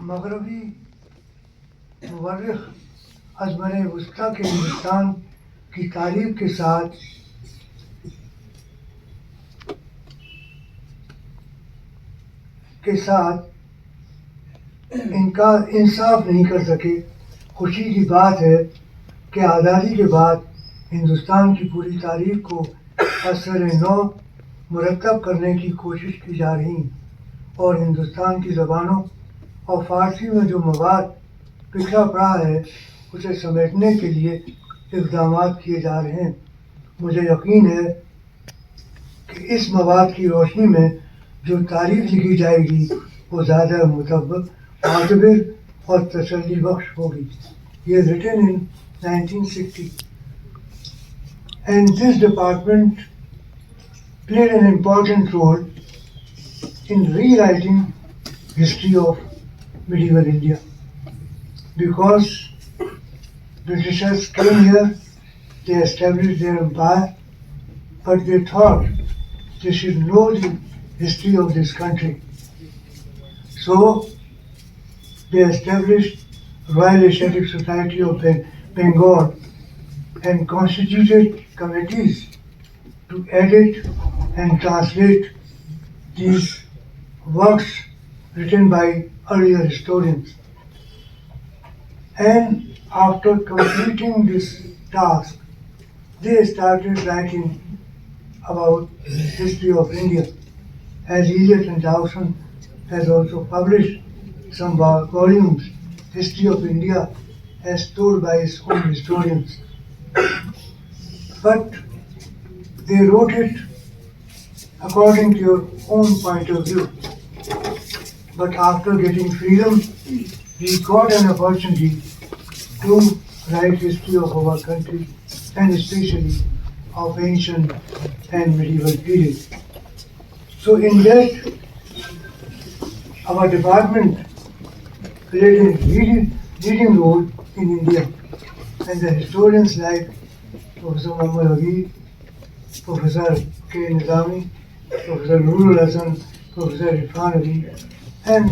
मगरबी मुवर्रिख अज़मन वुस्ता के हिंदुस्तान की तारीफ के साथ इनका इंसाफ नहीं कर सके। खुशी की बात है कि आज़ादी के बाद हिंदुस्तान की पूरी तारीख को असर नौ मुरतब करने की कोशिश की जा रही और हिंदुस्तान की ज़बानों और फ़ारसी में जो मवाद पिछड़ा पड़ा है उसे समेटने के लिए इक़दाम किए जा रहे हैं। मुझे यकीन है कि इस मवाद की रोशनी में जो तारीख लिखी जाएगी वो ज़्यादा मुतबर और तसल्ली बख्श होगी। ये written in 1960 and this department played an important role in rewriting history of medieval India because Britishers came here, they established their empire, but they thought they should know the history of this country. So they established Royal Asiatic Society of Bengal and constituted committees to edit and translate these works written by earlier historians. And after completing this task, they started writing about history of India. As Eliot and Dawson has also published some volumes, History of India as told by its own historians. But they wrote it according to your own point of view. But after getting freedom, we got an opportunity to write history of our country and especially of ancient and medieval period. So in that, our department played a leading role in India, and the historians like Professor Muhammad Aziz, Professor K. Nizami, Professor Nurul Hasan, Professor Irfan Ali, and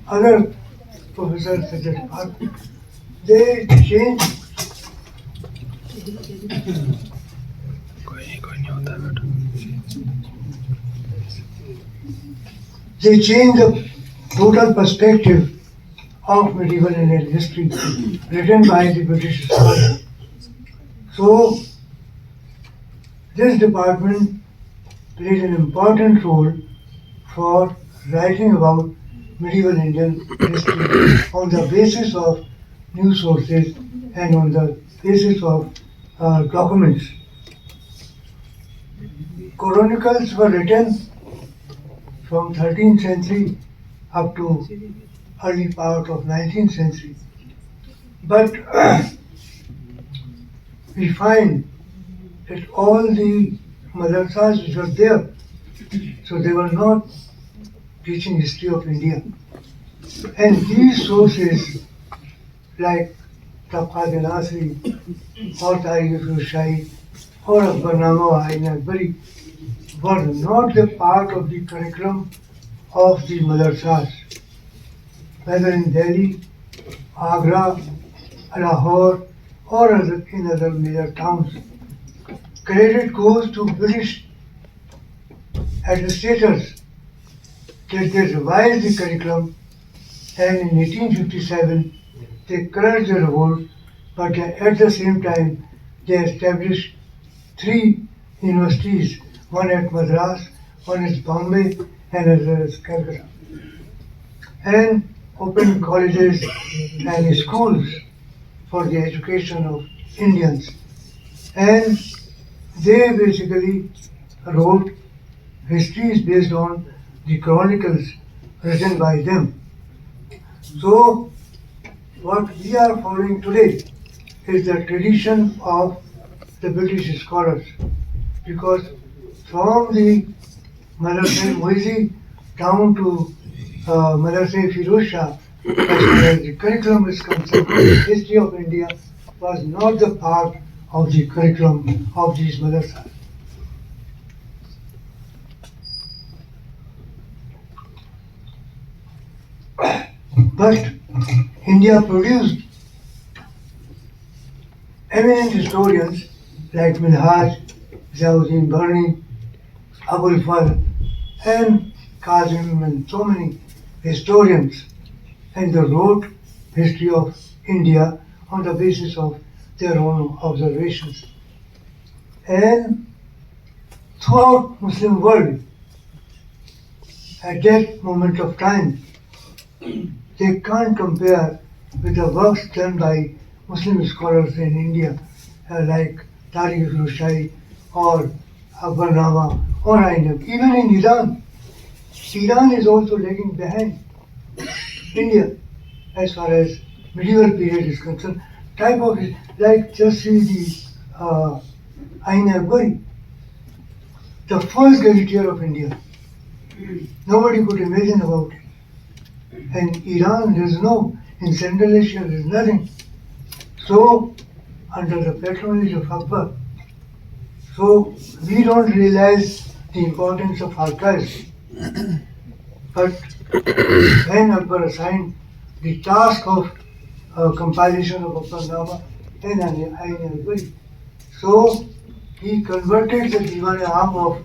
other professors at the department, they changed the total perspective of medieval Indian history written by the British scholars. So, this department played an important role for writing about medieval Indian history on the basis of new sources and on the basis of documents. Chronicles were written from 13th century up to early part of 19th century. But we find that all the madrasas which were there, so they were not teaching history of India. And these sources like Tabqat al-Asri or Tarikh al-Hussain or Akbarnama wa Ain Akbari were not the part of the curriculum of the madrasas, whether in Delhi, Agra, Lahore, or in other major towns. Credit goes to British administrators that they revised the curriculum, and in 1857 they crushed the revolt, but at the same time they established 3 universities, one at Madras, one at Bombay, and another at Calcutta, and opened colleges and schools for the education of Indians. And they basically wrote histories based on the chronicles written by them. So, what we are following today is the tradition of the British scholars, because from the Madrasa Muizi down to Madrasa Firoz Shah, as far as the curriculum is concerned, history of India was not the part of the curriculum of these madrasas. But India produced eminent historians like Minhaj, Ziauddin Barni, Abul Fazl, and Kazim, and so many historians, and they wrote history of India on the basis of their own observations. And throughout Muslim world, at that moment of time, they can't compare with the works done by Muslim scholars in India, like Tariq Rushai or Akbarnama or Ainab. Even in Iran, Iran is also lagging behind India as far as medieval period is concerned. Type of it, like just see the Ain Akbari, the first gazetteer of India. Nobody could imagine about it. And Iran, there is no, in Central Asia, there is nothing. So, under the patronage of Akbar, so we don't realize the importance of archives. But when Akbar assigned the task of compilation of Akbarnama and Ain Akbari, so he converted the Diwan-e-Am of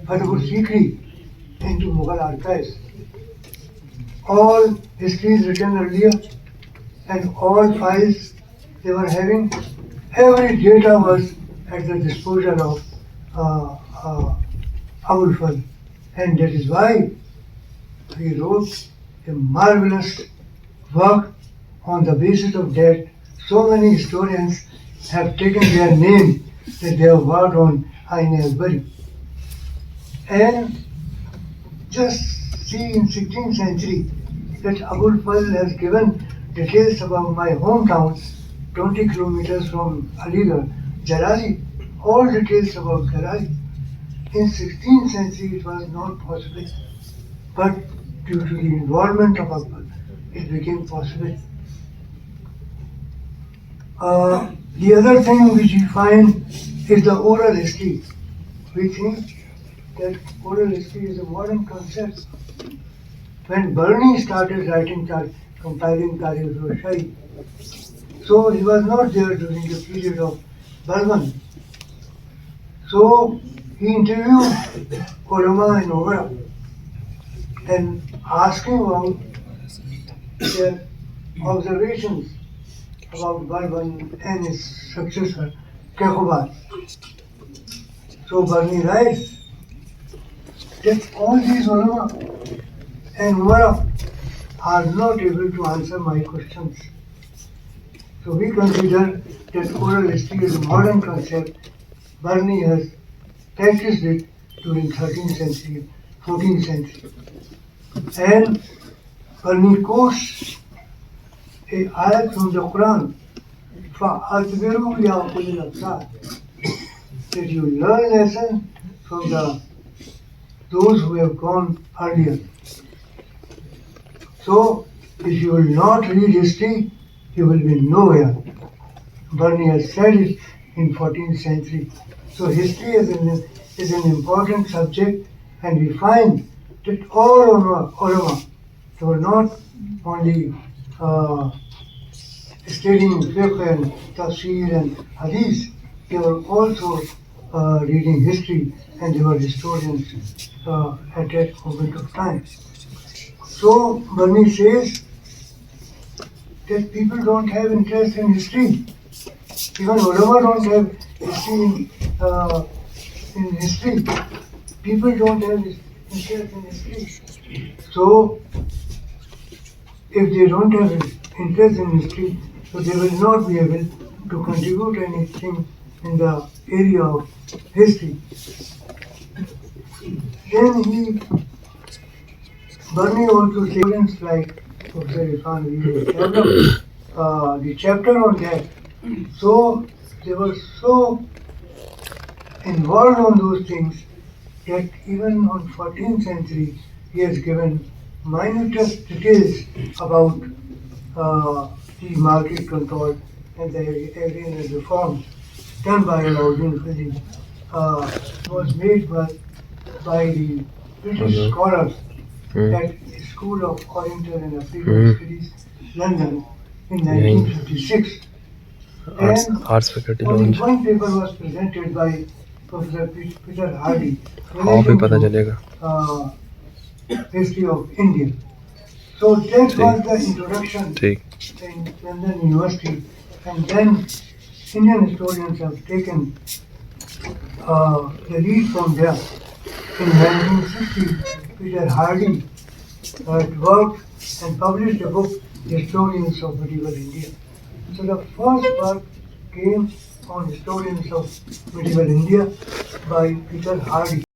Siddiqui into Mughal archives. All histories written earlier and all files they were having, every data was at the disposal of Abul Fazl. And that is why he wrote a marvelous work on the basis of that. So many historians have taken their name that they have worked on Ain Akbari. And just see in 16th century that Abul Fazl has given details about my hometown, 20 kilometers from Aligarh, Jalali, all details about Jalali. In 16th century it was not possible, but due to the involvement of Akbar, it became possible. The other thing which we find is the oral history. We think that oral history is a modern concept. When Barni started writing, compiling Tariq Roshai, so he was not there during the period of Balban. So he interviewed ulama in Umrah and asking about their observations about Balban and his successor, Kekubad. So Barni writes that all these ulama and Umrah are not able to answer my questions. So we consider that oral history is a modern concept. Barni has practiced it during 13th century, 14th century. And Barni quotes a ayat from the Quran, فَأَتْبِرُوا لِأَوْقُلِ الْأَبْصَارِ, that you learn lessons from those who have gone earlier. So, if you will not read history, you will be nowhere. Barni has said it in 14th century. So history is an important subject, and we find that all ulama, they were not only studying fiqh and tafsir and hadith, they were also reading history, and they were historians at that moment of time. So Barni says that people don't have interest in history. Even ulama don't have history in history. People don't have interest in history. So if they don't have interest in history, so they will not be able to contribute anything in the area of history. Then Barni also says students like Professor Irfan developed the chapter on that. So they were so involved on those things that even on 14th century he has given minutest details about the market control and the agrarian reforms done by Uddin was made by the British scholars at the School of Oriental and African Studies, London, in 1956. Arts And faculty only launch. one paper was presented by Professor Peter Hardy हाँ भी relating पता to चलेगा. history of India. So that was the introduction ठीक. in London University, and then Indian historians have taken the lead from there. In 1960, Peter Hardy had worked and published a book, Historians of Medieval India. So the first work came on Historians of Medieval India by Peter Hardy.